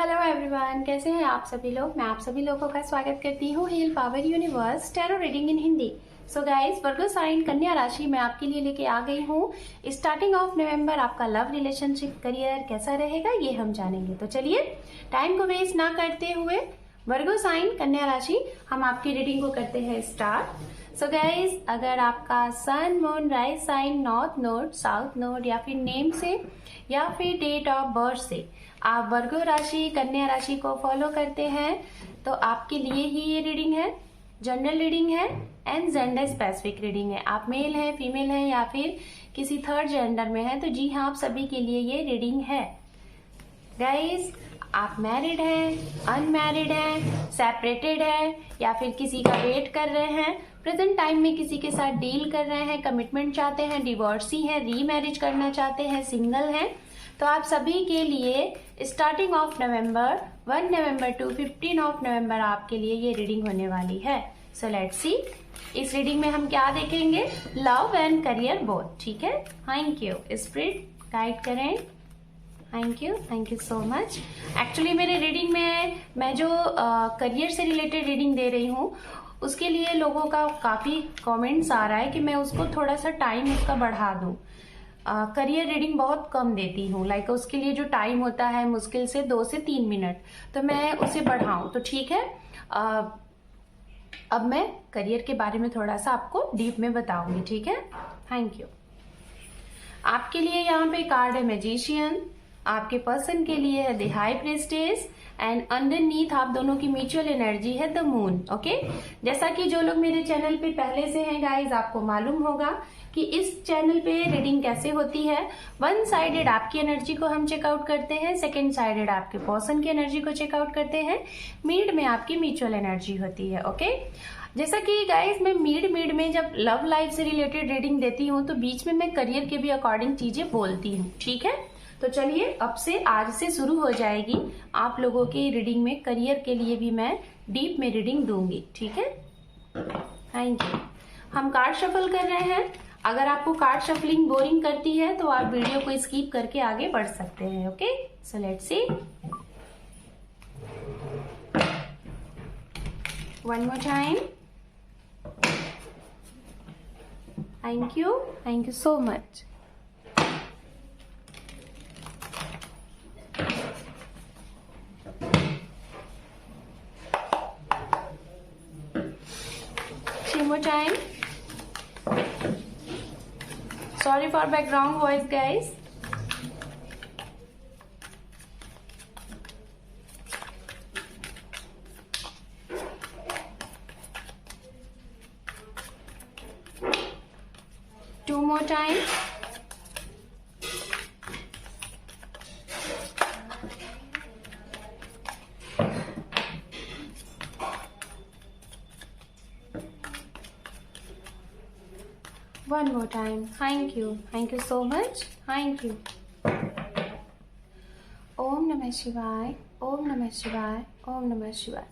Hello everyone, कैसे हैं आप सभी लोग। मैं आप सभी लोगों का स्वागत करती हूँ heal power universe tarot reading in Hindi. So guys, Virgo sign कन्या राशि मैं आपके लिए लेके आ गई हूँ। स्टार्टिंग ऑफ नवंबर आपका लव रिलेशनशिप करियर कैसा रहेगा ये हम जानेंगे। तो चलिए टाइम को वेस्ट ना करते हुए वर्गो साइन कन्या राशि हम आपकी रीडिंग को करते हैं स्टार्ट। सो गाइस, अगर आपका sun moon rise sign north node, south node या फिर नेम से या फिर डेट ऑफ बर्थ से आप वर्गो राशि कन्या राशि को फॉलो करते हैं तो आपके लिए ही ये रीडिंग है। जनरल रीडिंग है एंड जेंडर स्पेसिफिक रीडिंग है। आप मेल हैं, फीमेल हैं या फिर किसी थर्ड जेंडर में हैं तो जी हाँ, आप सभी के लिए ये रीडिंग है। गाइस, आप मैरिड हैं, अनमैरिड हैं, सेपरेटेड हैं या फिर किसी का वेट कर रहे हैं, प्रेजेंट टाइम में किसी के साथ डील कर रहे हैं, कमिटमेंट चाहते हैं, डिवोर्सी हैं, रीमैरिज करना चाहते हैं, सिंगल हैं, तो आप सभी के लिए starting of November 1 November to 15 of November आपके लिए ये रीडिंग होने वाली है। सो लेट्स सी, इस रीडिंग में हम क्या देखेंगे, लव एंड करियर बोथ। ठीक है, थैंक यू। स्पिरिट गाइड करें। Thank you so much. Actually मेरे रीडिंग में मैं जो करियर से रिलेटेड रीडिंग दे रही हूँ उसके लिए लोगों का काफी कमेंट्स आ रहा है कि मैं उसको थोड़ा सा टाइम उसका बढ़ा दूं। करियर रीडिंग बहुत कम देती हूँ, लाइक उसके लिए जो टाइम होता है मुश्किल से 2 से 3 मिनट, तो मैं उसे बढ़ाऊं तो ठीक है। अब मैं करियर के बारे में थोड़ा सा आपको डीप में बताऊंगी। ठीक है, थैंक यू। आपके लिए यहाँ पे कार्ड है मैजिशियन, आपके पर्सन के लिए है the high priestess and underneath आप दोनों की म्यूचुअल एनर्जी है द मून। ओके, जैसा कि जो लोग मेरे चैनल पे पहले से हैं गाइज, आपको मालूम होगा कि इस चैनल पे रीडिंग कैसे होती है। वन साइडेड आपकी एनर्जी को हम चेकआउट करते हैं, सेकेंड साइडेड आपके पर्सन की एनर्जी को चेकआउट करते हैं, मिड में आपकी म्यूचुअल एनर्जी होती है। ओके, जैसा कि गाइज मैं मिड में जब लव लाइफ से रिलेटेड रीडिंग देती हूँ तो बीच में मैं करियर के भी अकॉर्डिंग चीजें बोलती हूँ। ठीक है, तो चलिए अब से आज से शुरू हो जाएगी आप लोगों की रीडिंग में। करियर के लिए भी मैं डीप में रीडिंग दूंगी। ठीक है, थैंक यू। हम कार्ड शफल कर रहे हैं। अगर आपको कार्ड शफलिंग बोरिंग करती है तो आप वीडियो को स्किप करके आगे बढ़ सकते हैं। Okay, so let's see, one more time. Thank you so much. More time. Sorry for background voice, guys. Two more times. One more time. Thank you so much. Thank you. ओम नमः शिवाय, ओम नमः शिवाय, ओम नमः शिवाय।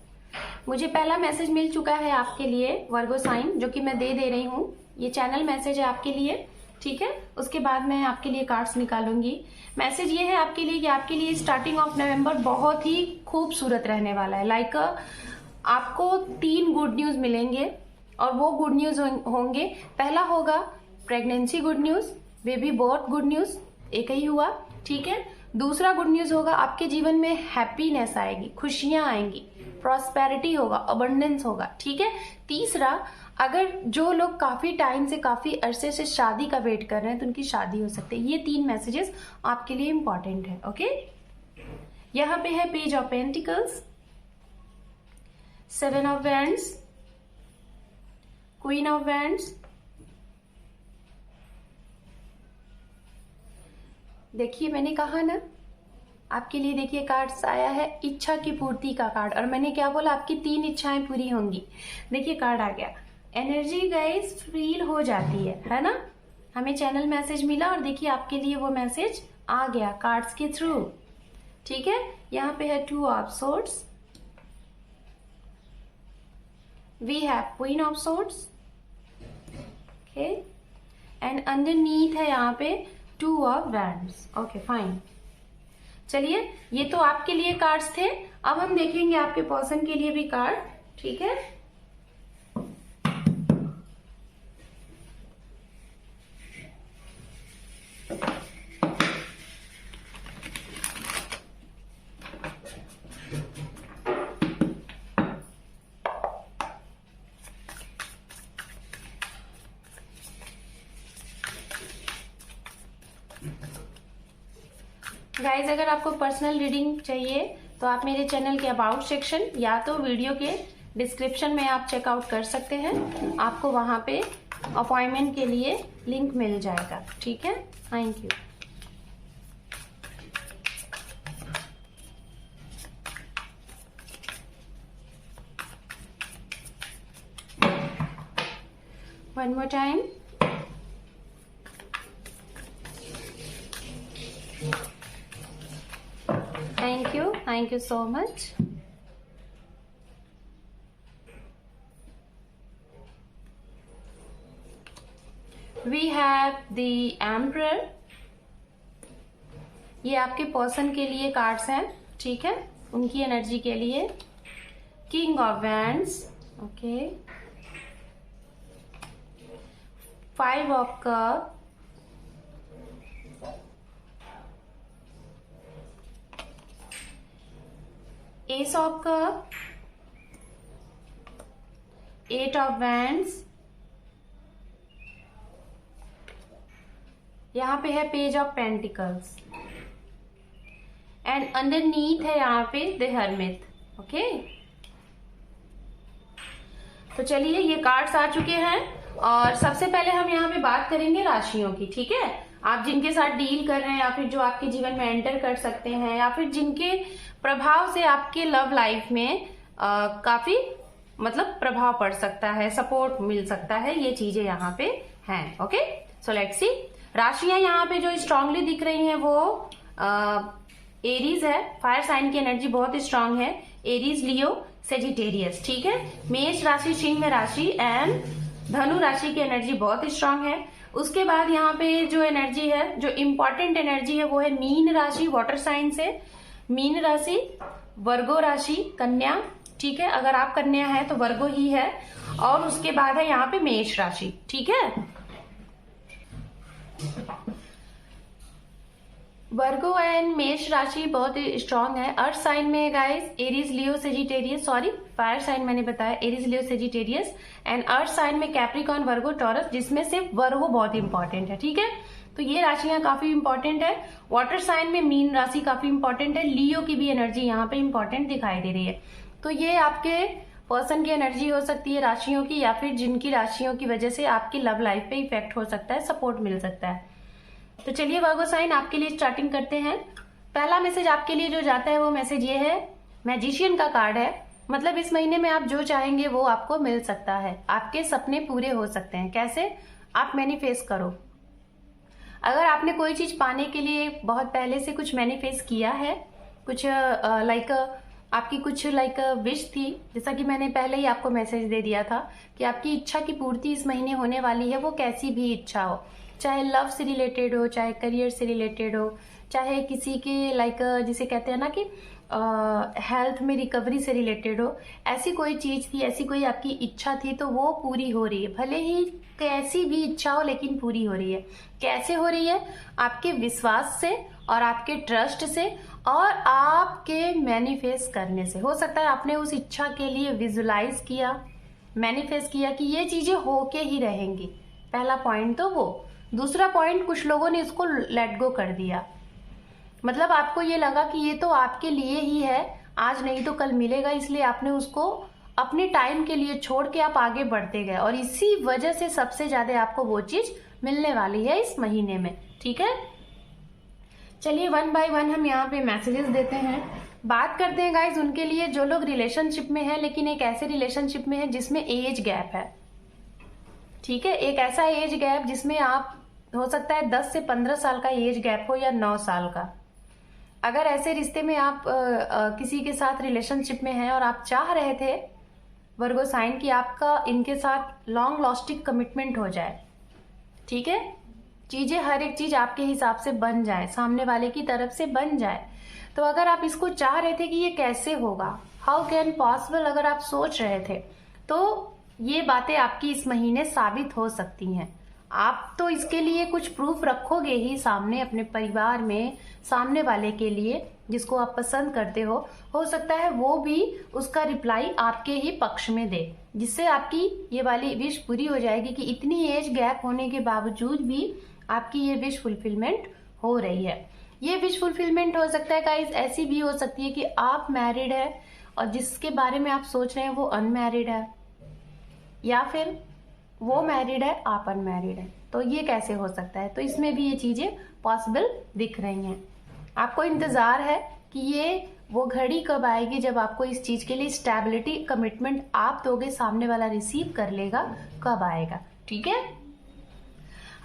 मुझे पहला मैसेज मिल चुका है आपके लिए वर्गो साइन, जो कि मैं दे रही हूँ। ये चैनल मैसेज है आपके लिए। ठीक है, उसके बाद मैं आपके लिए कार्ड्स निकालूंगी। मैसेज ये है आपके लिए कि आपके लिए स्टार्टिंग ऑफ नवंबर बहुत ही खूबसूरत रहने वाला है। लाइक आपको 3 गुड न्यूज मिलेंगे और वो गुड न्यूज होंगे। पहला होगा pregnancy good news, baby birth good news, एक ही हुआ। ठीक है, दूसरा गुड न्यूज होगा आपके जीवन में हैप्पीनेस आएगी, खुशियां आएंगी, प्रॉस्पेरिटी होगा, अबंडेंस होगा। ठीक है, तीसरा, अगर जो लोग काफी टाइम से, काफी अरसे से शादी का वेट कर रहे हैं तो उनकी शादी हो सकती है। ये 3 मैसेजेस आपके लिए इंपॉर्टेंट है। ओके, यहाँ पे है page of pentacles, 7 of wands, queen of wands. देखिए, मैंने कहा ना आपके लिए, देखिए कार्ड्स आया है इच्छा की पूर्ति का कार्ड, और मैंने क्या बोला, आपकी 3 इच्छाएं पूरी होंगी। देखिए कार्ड आ गया। एनर्जी गाइस फील हो जाती है ना। हमें चैनल मैसेज मिला और देखिए आपके लिए वो मैसेज आ गया कार्ड्स के थ्रू। ठीक है, यहाँ पे है 2 of swords, we have queen of swords. Okay, and underneath है यहाँ पे 2 ऑफ वैंड्स। Okay fine. चलिए, ये तो आपके लिए कार्ड्स थे। अब हम देखेंगे आपके पर्सन के लिए भी कार्ड, ठीक है। गाइज, अगर आपको पर्सनल रीडिंग चाहिए तो आप मेरे चैनल के अबाउट सेक्शन या तो वीडियो के डिस्क्रिप्शन में आप चेकआउट कर सकते हैं। आपको वहां पे अपॉइंटमेंट के लिए लिंक मिल जाएगा, ठीक है। Thank you. One more time. Thank you so much. We have the Emperor. ये आपके पर्सन के लिए कार्ड्स हैं, ठीक है, उनकी एनर्जी के लिए। King of wands, okay. 5 of cup, S of cup, 8 of wands, यहाँ पे है page of pentacles and underneath है यहाँ पे द हर्मिट, ओके। तो चलिए, ये कार्ड्स आ चुके हैं और सबसे पहले हम यहाँ पे बात करेंगे राशियों की, ठीक है। आप जिनके साथ डील कर रहे हैं या फिर जो आपके जीवन में एंटर कर सकते हैं या फिर जिनके प्रभाव से आपके लव लाइफ में काफी मतलब प्रभाव पड़ सकता है, सपोर्ट मिल सकता है, ये चीजें यहाँ पे हैं, ओके। So let's see. राशियां यहाँ पे जो स्ट्रांगली दिख रही हैं वो एरीज है, फायर साइन की एनर्जी बहुत स्ट्रांग है। एरीज, लियो, सेजिटेरियस, ठीक है। मेष राशि, सिंह राशि एंड धनु राशि की एनर्जी बहुत स्ट्रांग है। उसके बाद यहाँ पे जो एनर्जी है, जो इम्पोर्टेंट एनर्जी है वो है मीन राशि, वाटर साइन से। मीन राशि, वर्गो राशि, कन्या, ठीक है। अगर आप कन्या है तो वर्गो ही है। और उसके बाद है यहाँ पे मेष राशि, ठीक है। वर्गो एंड मेष राशि बहुत स्ट्रांग है। अर्थ साइन में guys Aries, Leo, Sagittarius, sorry fire sign मैंने बताया, Aries, Leo, Sagittarius and earth sign में कैप्रिकॉर्न, वर्गो, टॉरस, जिसमें से वर्गो बहुत इंपॉर्टेंट है, ठीक है। तो ये राशियां काफी इंपॉर्टेंट है। वाटर साइन में मीन राशि काफी इंपॉर्टेंट है। लियो की भी एनर्जी यहाँ पे इंपॉर्टेंट दिखाई दे रही है। तो ये आपके पर्सन की एनर्जी हो सकती है राशियों की, या फिर जिनकी राशियों की वजह से आपकी लव लाइफ पे इफेक्ट हो सकता है, सपोर्ट मिल सकता है। तो चलिए वर्गो साइन आपके लिए स्टार्टिंग करते हैं। पहला मैसेज आपके लिए जो जाता है वो मैसेज ये है, मैजिशियन का कार्ड है। मतलब इस महीने में आप जो चाहेंगे वो आपको मिल सकता है, आपके सपने पूरे हो सकते हैं। कैसे? आप मैनिफेस्ट करो। अगर आपने कोई चीज पाने के लिए बहुत पहले से कुछ मैनिफेस्ट किया है, कुछ आपकी कुछ विश थी, जैसा कि मैंने पहले ही आपको मैसेज दे दिया था कि आपकी इच्छा की पूर्ति इस महीने होने वाली है, वो कैसी भी इच्छा हो, चाहे लव से रिलेटेड हो, चाहे करियर से रिलेटेड हो, चाहे किसी के जिसे कहते हैं ना कि हेल्थ में रिकवरी से रिलेटेड हो, ऐसी कोई चीज थी, ऐसी कोई आपकी इच्छा थी, तो वो पूरी हो रही है। भले ही कैसी भी इच्छा हो लेकिन पूरी हो रही है। कैसे हो रही है? आपके विश्वास से और आपके ट्रस्ट से और आपके मैनिफेस्ट करने से। हो सकता है आपने उस इच्छा के लिए विजुलाइज किया, मैनिफेस्ट किया कि ये चीजें होके ही रहेंगी। पहला पॉइंट तो वो। दूसरा पॉइंट, कुछ लोगों ने इसको लेट गो कर दिया। मतलब आपको ये लगा कि ये तो आपके लिए ही है, आज नहीं तो कल मिलेगा, इसलिए आपने उसको अपने टाइम के लिए छोड़ के आप आगे बढ़ते गए, और इसी वजह से सबसे ज्यादा आपको वो चीज मिलने वाली है इस महीने में। ठीक है, चलिए वन बाय वन हम यहाँ पे मैसेजेस देते हैं। बात करते हैं गाइज उनके लिए जो लोग रिलेशनशिप में है, लेकिन एक ऐसे रिलेशनशिप में है जिसमें एज गैप है। ठीक है, एक ऐसा एज गैप जिसमें आप हो सकता है 10 से 15 साल का एज गैप हो या 9 साल का। अगर ऐसे रिश्ते में आप किसी के साथ रिलेशनशिप में हैं और आप चाह रहे थे वर्गो साइन कि आपका इनके साथ लॉन्ग लास्टिंग कमिटमेंट हो जाए, ठीक है, चीजें, हर एक चीज आपके हिसाब से बन जाए, सामने वाले की तरफ से बन जाए। तो अगर आप इसको चाह रहे थे कि ये कैसे होगा, हाउ कैन पॉसिबल, अगर आप सोच रहे थे, तो ये बातें आपकी इस महीने साबित हो सकती हैं। आप तो इसके लिए कुछ प्रूफ रखोगे ही सामने, अपने परिवार में, सामने वाले के लिए जिसको आप पसंद करते हो सकता है वो भी उसका रिप्लाई आपके ही पक्ष में दे, जिससे आपकी ये वाली विश पूरी हो जाएगी कि इतनी एज गैप होने के बावजूद भी आपकी ये विश फुलफिलमेंट हो रही है। ये विश फुलफिलमेंट हो सकता है गाइस, ऐसी भी हो सकती है कि आप मैरिड है और जिसके बारे में आप सोच रहे हैं वो अनमैरिड है, या फिर वो मैरिड है, आप अनमैरिड है। तो ये कैसे हो सकता है? तो इसमें भी ये चीजें पॉसिबल दिख रही हैं। आपको इंतजार है कि ये वो घड़ी कब आएगी जब आपको इस चीज के लिए स्टेबिलिटी, कमिटमेंट आप दोगे, सामने वाला रिसीव कर लेगा, कब आएगा। ठीक है,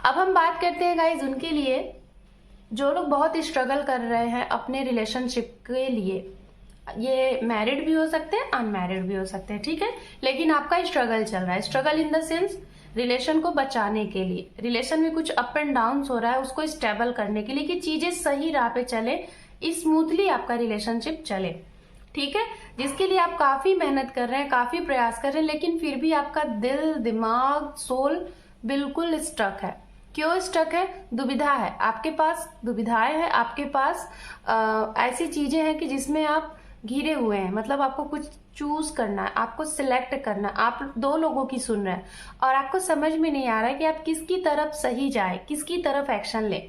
अब हम बात करते हैं गाइज उनके लिए जो लोग बहुत स्ट्रगल कर रहे हैं अपने रिलेशनशिप के लिए। ये मैरिड भी हो सकते हैं, अनमैरिड भी हो सकते हैं, ठीक है, लेकिन आपका स्ट्रगल चल रहा है। Struggle in the sense relation को बचाने के लिए, रिलेशन में कुछ अप एंड डाउन हो रहा है, उसको स्टेबल करने के लिए कि चीजें सही राह पे चले, स्मूथली आपका रिलेशनशिप चले। ठीक है, जिसके लिए आप काफी मेहनत कर रहे हैं, काफी प्रयास कर रहे हैं, लेकिन फिर भी आपका दिल, दिमाग, सोल बिल्कुल स्टक है। क्यों स्टक है? दुविधा है, आपके पास दुविधाएं हैं, आपके पास ऐसी चीजें हैं कि जिसमें आप घिरे हुए हैं। मतलब आपको कुछ चूज करना है, आपको सिलेक्ट करना है, आप दो लोगों की सुन रहे हैं और आपको समझ में नहीं आ रहा है कि आप किसकी तरफ सही जाए, किसकी तरफ एक्शन ले।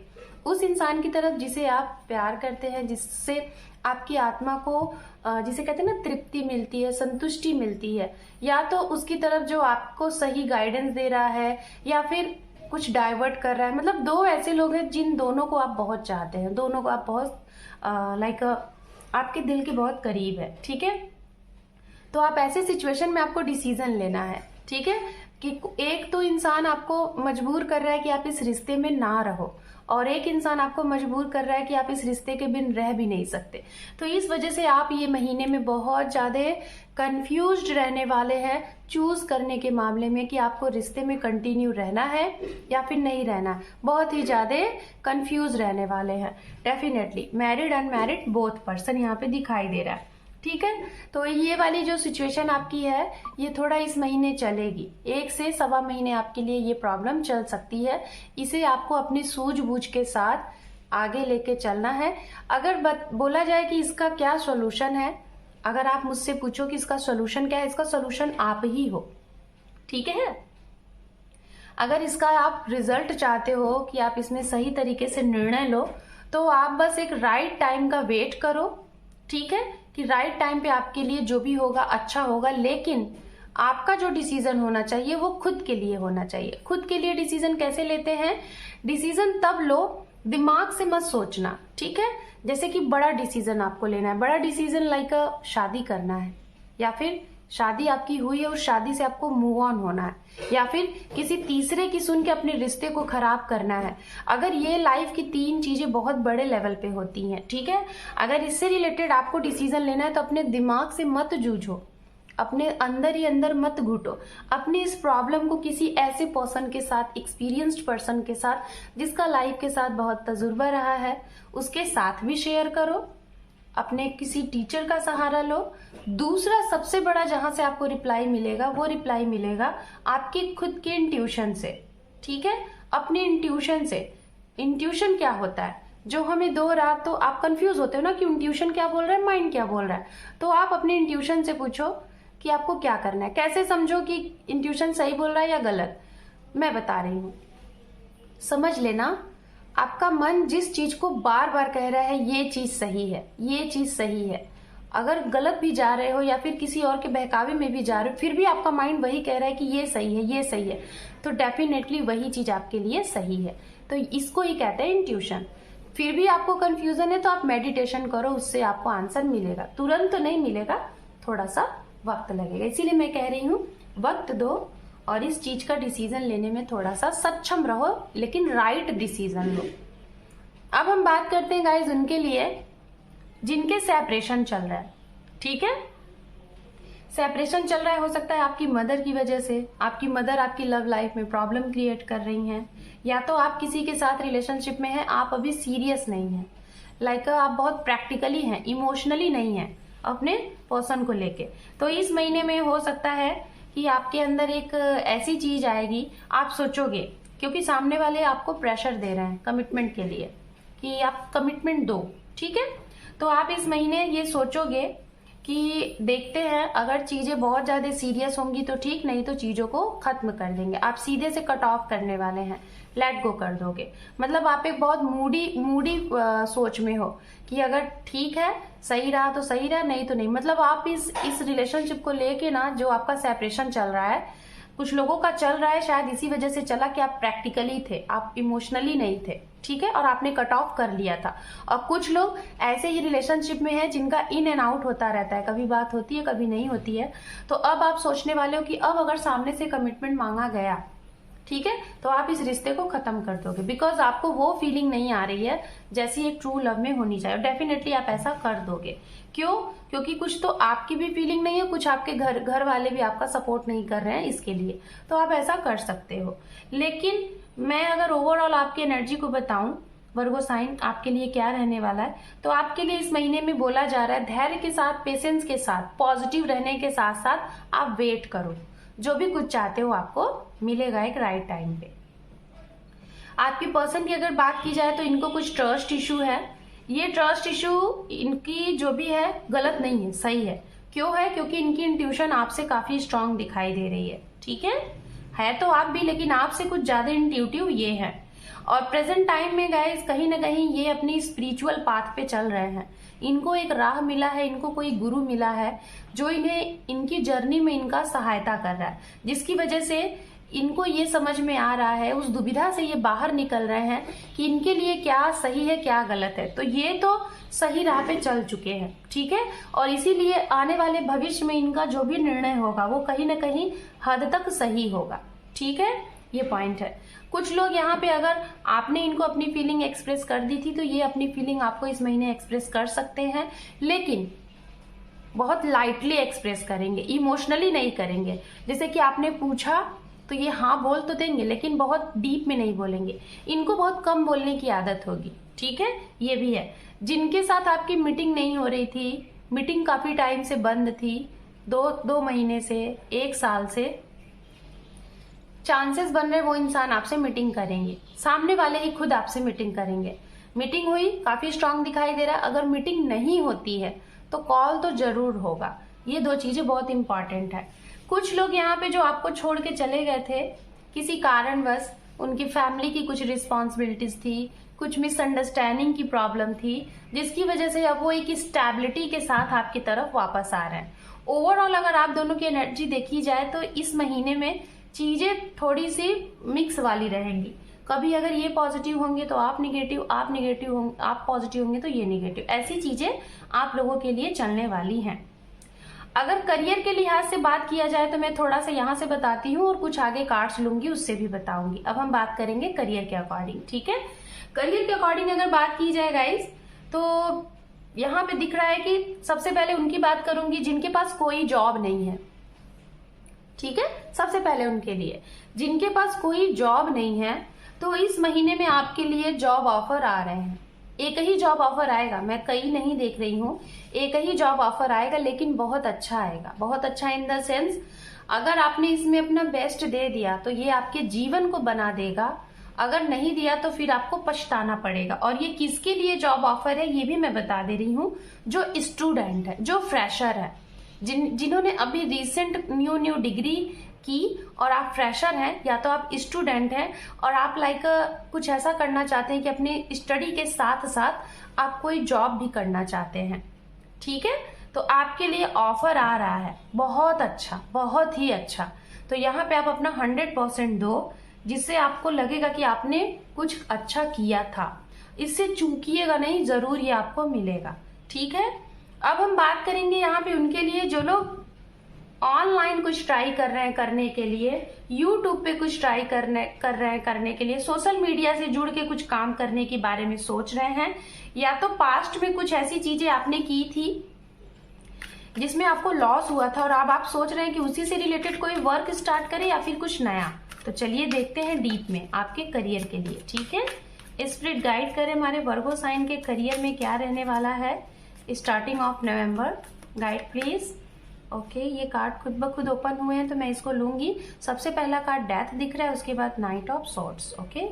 उस इंसान की तरफ जिसे आप प्यार करते हैं, जिससे आपकी आत्मा को जिसे कहते हैं ना तृप्ति मिलती है, संतुष्टि मिलती है, या तो उसकी तरफ जो आपको सही गाइडेंस दे रहा है या फिर कुछ डाइवर्ट कर रहा है। मतलब दो ऐसे लोग हैं जिन दोनों को आप बहुत चाहते हैं, दोनों को आप बहुत लाइक आपके दिल के बहुत करीब है। ठीक है, तो आप ऐसे सिचुएशन में आपको डिसीजन लेना है। ठीक है, कि एक तो इंसान आपको मजबूर कर रहा है कि आप इस रिश्ते में ना रहो, और एक इंसान आपको मजबूर कर रहा है कि आप इस रिश्ते के बिन रह भी नहीं सकते। तो इस वजह से आप ये महीने में बहुत ज्यादा कंफ्यूज्ड रहने वाले हैं चूज करने के मामले में कि आपको रिश्ते में कंटिन्यू रहना है या फिर नहीं रहना। बहुत ही ज्यादा कंफ्यूज रहने वाले हैं definitely. Married unmarried both person यहाँ पे दिखाई दे रहा है। ठीक है, तो ये वाली जो सिचुएशन आपकी है ये थोड़ा इस महीने चलेगी, 1 से सवा महीने आपके लिए ये प्रॉब्लम चल सकती है। इसे आपको अपनी सूझबूझ के साथ आगे लेके चलना है। अगर बोला जाए कि इसका क्या सॉल्यूशन है, अगर आप मुझसे पूछो कि इसका सॉल्यूशन क्या है, इसका सॉल्यूशन आप ही हो। ठीक है, अगर इसका आप रिजल्ट चाहते हो कि आप इसमें सही तरीके से निर्णय लो, तो आप बस एक राइट टाइम का वेट करो। ठीक है, कि राइट टाइम पे आपके लिए जो भी होगा अच्छा होगा, लेकिन आपका जो डिसीजन होना चाहिए वो खुद के लिए होना चाहिए। खुद के लिए डिसीजन कैसे लेते हैं? डिसीजन तब लो, दिमाग से मत सोचना। ठीक है, जैसे कि बड़ा डिसीजन आपको लेना है, बड़ा डिसीजन लाइक शादी करना है, या फिर शादी आपकी हुई है और शादी से आपको मूव ऑन होना है, या फिर किसी तीसरे की सुन के अपने रिश्ते को खराब करना है। अगर ये लाइफ की 3 चीजें बहुत बड़े लेवल पे होती हैं, ठीक है, अगर इससे रिलेटेड आपको डिसीजन लेना है तो अपने दिमाग से मत जूझो, अपने अंदर ही अंदर मत घुटो। अपनी इस प्रॉब्लम को किसी ऐसे पर्सन के साथ, एक्सपीरियंस्ड पर्सन के साथ, जिसका लाइफ के साथ बहुत तजुर्बा रहा है, उसके साथ भी शेयर करो। अपने किसी टीचर का सहारा लो। दूसरा सबसे बड़ा जहां से आपको रिप्लाई मिलेगा, वो रिप्लाई मिलेगा आपके खुद के इंट्यूशन से। ठीक है, अपने इंट्यूशन से। इंट्यूशन क्या होता है? जो हमें दो रात, तो आप कंफ्यूज होते हो ना कि इंट्यूशन क्या बोल रहा है, माइंड क्या बोल रहा है। तो आप अपने इंट्यूशन से पूछो कि आपको क्या करना है। कैसे समझो कि इंट्यूशन सही बोल रहा है या गलत? मैं बता रही हूं, समझ लेना। आपका मन जिस चीज को बार बार कह रहा है ये चीज सही है, ये चीज सही है, अगर गलत भी जा रहे हो या फिर किसी और के बहकावे में भी जा रहे हो, फिर भी आपका माइंड वही कह रहा है कि ये सही है, ये सही है, तो डेफिनेटली वही चीज आपके लिए सही है। तो इसको ही कहते हैं इंट्यूशन। फिर भी आपको कंफ्यूजन है तो आप मेडिटेशन करो, उससे आपको आंसर मिलेगा। तुरंत तो नहीं मिलेगा, थोड़ा सा वक्त लगेगा। इसीलिए मैं कह रही हूँ वक्त दो और इस चीज का डिसीजन लेने में थोड़ा सा सक्षम रहो, लेकिन राइट डिसीजन लो। अब हम बात करते हैं गाइस उनके लिए जिनके सेपरेशन चल रहा है। ठीक है, सेपरेशन चल रहा है, हो सकता है आपकी मदर की वजह से। आपकी मदर आपकी लव लाइफ में प्रॉब्लम क्रिएट कर रही हैं, या तो आप किसी के साथ रिलेशनशिप में हैं, आप अभी सीरियस नहीं हैं, लाइक आप बहुत प्रैक्टिकली हैं, इमोशनली नहीं हैं अपने पर्सन को लेके। तो इस महीने में हो सकता है कि आपके अंदर एक ऐसी चीज आएगी, आप सोचोगे, क्योंकि सामने वाले आपको प्रेशर दे रहे हैं कमिटमेंट के लिए कि आप कमिटमेंट दो, ठीक है। तो आप इस महीने ये सोचोगे कि देखते हैं, अगर चीजें बहुत ज्यादा सीरियस होंगी तो ठीक, नहीं तो चीजों को खत्म कर देंगे। आप सीधे से कट ऑफ करने वाले हैं, लेट गो कर दोगे। मतलब आप एक बहुत मूडी सोच में हो कि अगर ठीक है, सही रहा तो सही रहा, नहीं तो नहीं। मतलब आप इस रिलेशनशिप को लेके ना, जो आपका सेपरेशन चल रहा है, कुछ लोगों का चल रहा है, शायद इसी वजह से चला कि आप प्रैक्टिकली थे, आप इमोशनली नहीं थे, ठीक है, और आपने कट ऑफ कर लिया था। और कुछ लोग ऐसे ही रिलेशनशिप में हैं जिनका इन एंड आउट होता रहता है, कभी बात होती है कभी नहीं होती है। तो अब आप सोचने वाले हो कि अब अगर सामने से कमिटमेंट मांगा गया, ठीक है, तो आप इस रिश्ते को खत्म कर दोगे, बिकॉज आपको वो फीलिंग नहीं आ रही है जैसी एक ट्रू लव में होनी चाहिए। डेफिनेटली आप ऐसा कर दोगे। क्यों? क्योंकि कुछ तो आपकी भी फीलिंग नहीं है, कुछ आपके घर वाले भी आपका सपोर्ट नहीं कर रहे हैं इसके लिए, तो आप ऐसा कर सकते हो। लेकिन मैं अगर ओवरऑल आपकी एनर्जी को बताऊं, वर्गो साइन आपके लिए क्या रहने वाला है, तो आपके लिए इस महीने में बोला जा रहा है, धैर्य के साथ, पेशेंस के साथ, पॉजिटिव रहने के साथ साथ आप वेट करो। जो भी कुछ चाहते हो आपको मिलेगा एक राइट टाइम पे। आपकी पर्सन की अगर बात की जाए तो इनको कुछ ट्रस्ट इशू है। ये ट्रस्ट इशू इनकी जो भी है गलत नहीं है, सही है। क्यों है? क्योंकि इनकी इंट्यूशन आपसे काफी स्ट्रांग दिखाई दे रही है, ठीक है तो आप भी, लेकिन आपसे कुछ ज्यादा इंट्यूटिव ये है। और प्रेजेंट टाइम में गाइस कहीं ना कहीं ये अपनी स्पिरिचुअल पाथ पे चल रहे हैं। इनको एक राह मिला है, इनको कोई गुरु मिला है जो इन्हें इनकी जर्नी में इनका सहायता कर रहा है, जिसकी वजह से इनको ये समझ में आ रहा है, उस दुविधा से ये बाहर निकल रहे हैं कि इनके लिए क्या सही है क्या गलत है। तो ये तो सही राह पे चल चुके हैं, ठीक है, और इसीलिए आने वाले भविष्य में इनका जो भी निर्णय होगा वो कहीं ना कहीं हद तक सही होगा, ठीक है, ये पॉइंट है। कुछ लोग यहाँ पे, अगर आपने इनको अपनी फीलिंग एक्सप्रेस कर दी थी तो ये अपनी फीलिंग आपको इस महीने एक्सप्रेस कर सकते हैं, लेकिन बहुत लाइटली एक्सप्रेस करेंगे, इमोशनली नहीं करेंगे। जैसे कि आपने पूछा तो ये हाँ बोल तो देंगे, लेकिन बहुत डीप में नहीं बोलेंगे। इनको बहुत कम बोलने की आदत होगी, ठीक है, ये भी है। जिनके साथ आपकी मीटिंग नहीं हो रही थी, मीटिंग काफी टाइम से बंद थी, दो महीने से, 1 साल से, चांसेस बन रहे वो इंसान आपसे मीटिंग करेंगे, सामने वाले ही खुद आपसे मीटिंग करेंगे। मीटिंग हुई, काफी स्ट्रांग दिखाई दे रहा है। अगर मीटिंग नहीं होती है तो कॉल तो जरूर होगा। ये 2 चीजें बहुत इंपॉर्टेंट है। कुछ लोग यहाँ पे जो आपको छोड़ के चले गए थे किसी कारणवश, उनकी फैमिली की कुछ रिस्पॉन्सिबिलिटीज थी, कुछ मिसअंडरस्टैंडिंग की प्रॉब्लम थी, जिसकी वजह से अब वो एक स्टेबिलिटी के साथ आपकी तरफ वापस आ रहे हैं। ओवरऑल अगर आप दोनों की एनर्जी देखी जाए तो इस महीने में चीजें थोड़ी सी मिक्स वाली रहेंगी। कभी अगर ये पॉजिटिव होंगे तो आप निगेटिव, आप पॉजिटिव होंगे तो ये निगेटिव, ऐसी चीजें आप लोगों के लिए चलने वाली हैं। अगर करियर के लिहाज से बात किया जाए तो मैं थोड़ा सा यहाँ से बताती हूँ और कुछ आगे कार्ड्स लूंगी, उससे भी बताऊंगी। अब हम बात करेंगे करियर के अकॉर्डिंग, ठीक है। करियर के अकॉर्डिंग अगर बात की जाए गाइस, तो यहाँ पे दिख रहा है कि सबसे पहले उनकी बात करूंगी जिनके पास कोई जॉब नहीं है, ठीक है। सबसे पहले उनके लिए, जिनके पास कोई जॉब नहीं है, तो इस महीने में आपके लिए जॉब ऑफर आ रहे हैं। एक ही जॉब ऑफर आएगा, मैं कई नहीं देख रही हूँ, एक ही जॉब ऑफर आएगा, लेकिन बहुत अच्छा आएगा। बहुत अच्छा इन द सेंस, अगर आपने इसमें अपना बेस्ट दे दिया तो ये आपके जीवन को बना देगा, अगर नहीं दिया तो फिर आपको पछताना पड़ेगा। और ये किसके लिए जॉब ऑफर है ये भी मैं बता दे रही हूँ, जो स्टूडेंट है, जो फ्रेशर है, जिन्होंने अभी रिसेंट न्यू डिग्री की और आप फ्रेशर हैं, या तो आप स्टूडेंट हैं और आप कुछ ऐसा करना चाहते हैं कि अपनी स्टडी के साथ साथ आप कोई जॉब भी करना चाहते हैं, ठीक है, तो आपके लिए ऑफर आ रहा है। बहुत अच्छा, बहुत ही अच्छा। तो यहाँ पे आप अपना 100% दो, जिससे आपको लगेगा कि आपने कुछ अच्छा किया था। इससे चूकिएगा नहीं, जरूर ये आपको मिलेगा, ठीक है। अब हम बात करेंगे यहाँ पे उनके लिए जो लोग ऑनलाइन कुछ ट्राई कर रहे हैं करने के लिए, यूट्यूब पे कुछ ट्राई कर रहे हैं करने के लिए, सोशल मीडिया से जुड़ के कुछ काम करने के बारे में सोच रहे हैं, या तो पास्ट में कुछ ऐसी चीजें आपने की थी जिसमें आपको लॉस हुआ था और अब आप सोच रहे हैं कि उसी से रिलेटेड कोई वर्क स्टार्ट करें या फिर कुछ नया। तो चलिए देखते हैं डीप में आपके करियर के लिए। ठीक है, स्पिरिट गाइड करें हमारे वर्गो साइन के करियर में क्या रहने वाला है starting of November. Guide please. Okay, ये कार्ड खुद ब खुद ओपन हुए हैं तो मैं इसको लूंगी। सबसे पहला कार्ड डेथ दिख रहा है, उसके बाद नाइट ऑफ सॉर्ड्स। ओके,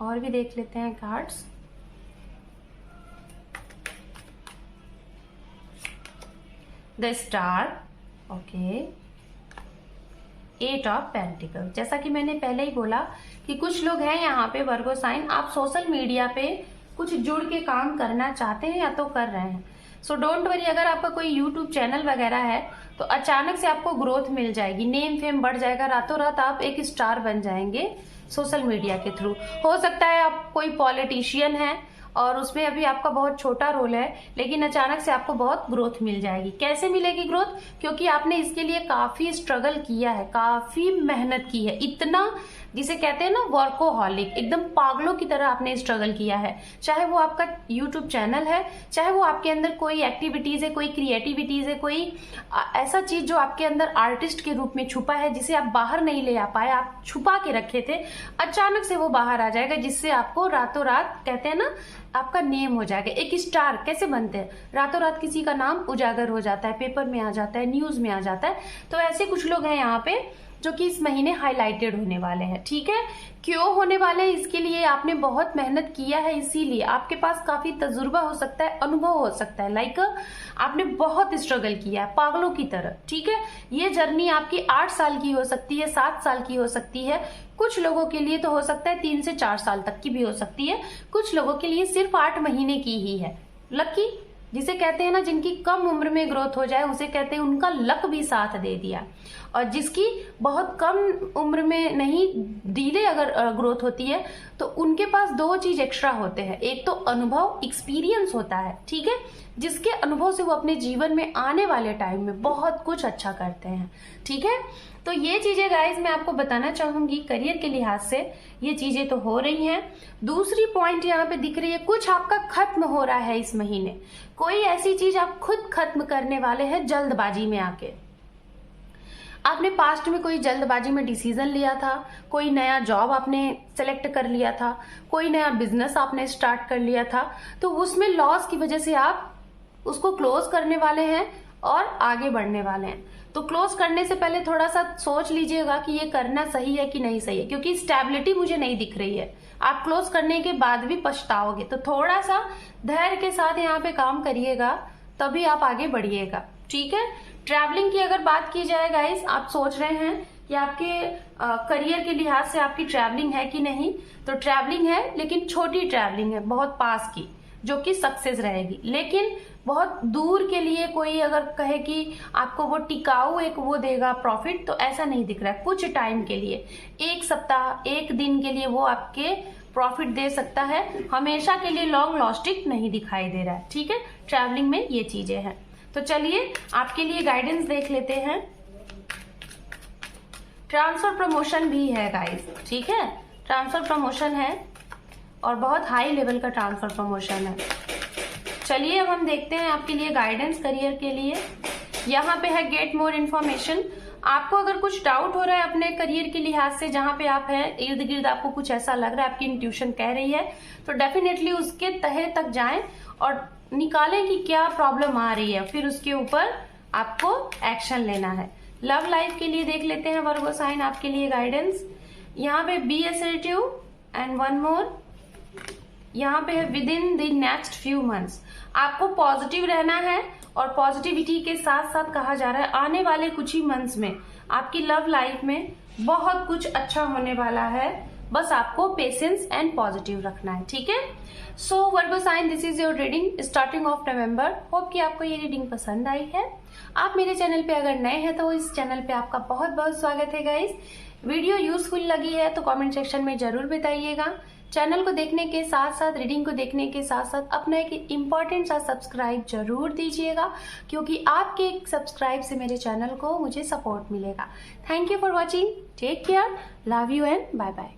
और भी देख लेते हैं cards. The star. Okay, 8 of pentacle. जैसा कि मैंने पहले ही बोला कि कुछ लोग हैं यहाँ पे वर्गो साइन, आप सोशल मीडिया पे कुछ जुड़ के काम करना चाहते हैं या तो कर रहे हैं। सो डोंट वरी, अगर आपका कोई यूट्यूब चैनल वगैरह है तो अचानक से आपको ग्रोथ मिल जाएगी, नेम फेम बढ़ जाएगा, रातों रात आप एक स्टार बन जाएंगे सोशल मीडिया के थ्रू। हो सकता है आप कोई पॉलिटिशियन है और उसमें अभी आपका बहुत छोटा रोल है, लेकिन अचानक से आपको बहुत ग्रोथ मिल जाएगी। कैसे मिलेगी ग्रोथ? क्योंकि आपने इसके लिए काफी स्ट्रगल किया है, काफी मेहनत की है, इतना जिसे कहते हैं ना वर्कोहॉलिक, एकदम पागलों की तरह आपने स्ट्रगल किया है। चाहे वो आपका यूट्यूब चैनल है, चाहे वो आपके अंदर कोई एक्टिविटीज है, कोई क्रिएटिविटीज है, कोई ऐसा चीज जो आपके अंदर आर्टिस्ट के रूप में छुपा है, जिसे आप बाहर नहीं ले आ पाए, आप छुपा के रखे थे, अचानक से वो बाहर आ जाएगा, जिससे आपको रातों रात कहते हैं ना आपका नेम हो जाएगा। एक स्टार कैसे बनते हैं? रातों रात किसी का नाम उजागर हो जाता है, पेपर में आ जाता है, न्यूज में आ जाता है। तो ऐसे कुछ लोग हैं यहाँ पे जो कि इस महीने हाईलाइटेड होने वाले हैं। ठीक है, क्यों होने वाले हैं? इसके लिए आपने बहुत मेहनत किया है, इसीलिए आपके पास काफी तजुर्बा हो सकता है, अनुभव हो सकता है, लाइक आपने बहुत स्ट्रगल किया है पागलों की तरह। ठीक है, ये जर्नी आपकी 8 साल की हो सकती है, 7 साल की हो सकती है, कुछ लोगों के लिए तो हो सकता है 3 से 4 साल तक की भी हो सकती है, कुछ लोगों के लिए सिर्फ 8 महीने की ही है। लकी जिसे कहते हैं ना, जिनकी कम उम्र में ग्रोथ हो जाए उसे कहते हैं उनका लक भी साथ दे दिया। और जिसकी बहुत कम उम्र में नहीं, डीले अगर ग्रोथ होती है तो उनके पास 2 चीज एक्स्ट्रा होते हैं। एक तो अनुभव, एक्सपीरियंस होता है, ठीक है, जिसके अनुभव से वो अपने जीवन में आने वाले टाइम में बहुत कुछ अच्छा करते हैं। ठीक है, तो ये चीजें गाइस मैं आपको बताना चाहूंगी करियर के लिहाज से, ये चीजें तो हो रही हैं। दूसरी पॉइंट यहाँ पे दिख रही है, कुछ आपका खत्म हो रहा है इस महीने, कोई ऐसी चीज आप खुद खत्म करने वाले हैं जल्दबाजी में आके। आपने पास्ट में कोई जल्दबाजी में डिसीजन लिया था, कोई नया जॉब आपने सेलेक्ट कर लिया था, कोई नया बिजनेस आपने स्टार्ट कर लिया था, तो उसमें लॉस की वजह से आप उसको क्लोज करने वाले हैं और आगे बढ़ने वाले हैं। तो क्लोज करने से पहले थोड़ा सा सोच लीजिएगा कि ये करना सही है कि नहीं सही है, क्योंकि स्टेबिलिटी मुझे नहीं दिख रही है। आप क्लोज करने के बाद भी पछताओगे, तो थोड़ा सा धैर्य के साथ यहाँ पे काम करिएगा, तभी आप आगे बढ़िएगा। ठीक है, ट्रैवलिंग की अगर बात की जाए गाइस, आप सोच रहे हैं कि आपके करियर के लिहाज से आपकी ट्रैवलिंग है कि नहीं, तो ट्रैवलिंग है, लेकिन छोटी ट्रैवलिंग है, बहुत पास की, जो कि सक्सेस रहेगी। लेकिन बहुत दूर के लिए कोई अगर कहे कि आपको वो टिकाऊ एक वो देगा प्रॉफिट, तो ऐसा नहीं दिख रहा है। कुछ टाइम के लिए, 1 सप्ताह, 1 दिन के लिए वो आपके प्रॉफिट दे सकता है, हमेशा के लिए लॉन्ग लास्टिंग नहीं दिखाई दे रहा है। ठीक है, ट्रैवलिंग में ये चीजें हैं। तो चलिए आपके लिए गाइडेंस देख लेते हैं। ट्रांसफर प्रमोशन भी है गाइस, ठीक है, ट्रांसफर प्रमोशन है और बहुत हाई लेवल का ट्रांसफर प्रमोशन है। चलिए अब हम देखते हैं आपके लिए गाइडेंस करियर के लिए। यहाँ पे है गेट मोर इन्फॉर्मेशन। आपको अगर कुछ डाउट हो रहा है अपने करियर के लिहाज से, जहां पे आप हैं इर्द गिर्द आपको कुछ ऐसा लग रहा है, आपकी इंट्यूशन कह रही है, तो डेफिनेटली उसके तहे तक जाएं और निकालें कि क्या प्रॉब्लम आ रही है, फिर उसके ऊपर आपको एक्शन लेना है। लव लाइफ के लिए देख लेते हैं वर्गो साइन आपके लिए गाइडेंस। यहाँ पे be assertive and one more, यहाँ पे है within the next few months. आपको पॉजिटिव रहना है और पॉजिटिविटी के साथ साथ कहा जा रहा है आने वाले कुछ ही मंथ्स में आपकी लव लाइफ में बहुत कुछ अच्छा होने वाला है, बस आपको पेशेंस एंड पॉजिटिव रखना है। ठीक है, so Virgo sign, this is your reading starting of November. Hope कि आपको ये रीडिंग पसंद आई है। आप मेरे चैनल पे अगर नए हैं तो इस चैनल पे आपका बहुत बहुत स्वागत है गाइस। वीडियो यूजफुल लगी है तो कमेंट सेक्शन में जरूर बताइएगा। चैनल को देखने के साथ साथ, रीडिंग को देखने के साथ साथ अपना एक इम्पॉर्टेंट सा सब्सक्राइब जरूर दीजिएगा, क्योंकि आपके एक सब्सक्राइब से मेरे चैनल को मुझे सपोर्ट मिलेगा। Thank you for watching, take care, love you and bye bye.